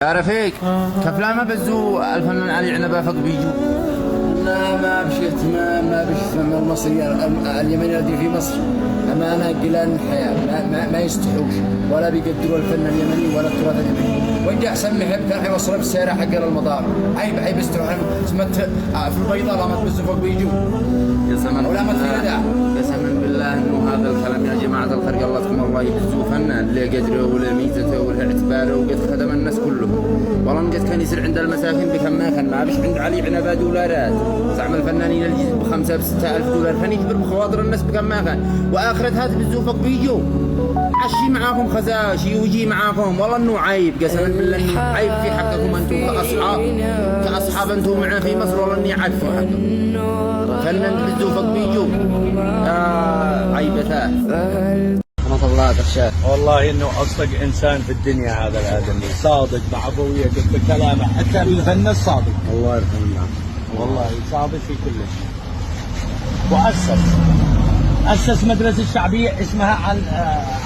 يا رفيق كفلا ما بزو الفنان علي عنبه فوق بيجو. لا ما بشيت ما بش المصري اليمني الذي في مصر أمانة قلال الحياة ما يستحوش ولا بيقدروا الفن اليمني ولا التراث اليمني. وإن جاء أحسن محب كان حيوصله بالسيارة حق المطار. عيب استروح سمت في البيضاء ما تبزوا فوق بيجو. قسما ولا ما تفيدها. قسما بالله انه هذا الكلام يا جماعه الخير قلتكم الله يبزو فنان اللي قدره ولا ميزته ولا اعتباره وقد خدم الناس كلهم. والله قد كان يصير عند المساكين بكم ما بش عند علي عنبه دولارات. زعم الفنانين اللي يجيب ب5 ب6 ألف دولار كان يكبر بخواطر الناس بكم واخرة هذا بزو فوق بيجو. عشي معاكم خزاشي ويجي معاكم. والله انه عيب قسما بالله عيب في حقكم انتم كاصحاب انتم معنا في مصر. والله اني عاد في حقكم فنان بزو فوق بيجو. عيبتاه رحمة الله تخشاه. والله انه اصدق انسان في الدنيا هذا الادمي، صادق بعفويه قد بكلامه حتى بالفن الصادق. الله يرحمه. والله صادق في كل شيء. أسس مدرسة شعبية اسمها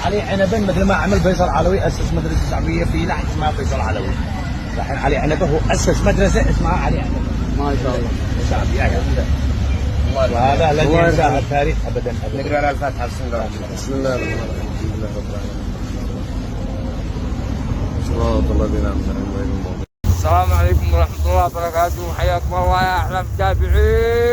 علي عنبه، مثل ما عمل فيصل علوي أسس مدرسة شعبية في لحن اسمها فيصل علوي. الحين علي عنبه هو أسس مدرسة اسمها علي عنبه. ما شاء الله. شعبية وهذا الذي ينسى التاريخ أبدا. نقرأ على الفاتحة. بسم الله الرحمن الرحيم. الحمد لله رب العالمين. صراط الذين أنعمت عليهم غير المغضوب. السلام عليكم ورحمة الله وبركاته. حياكم الله يا أحلى متابعين.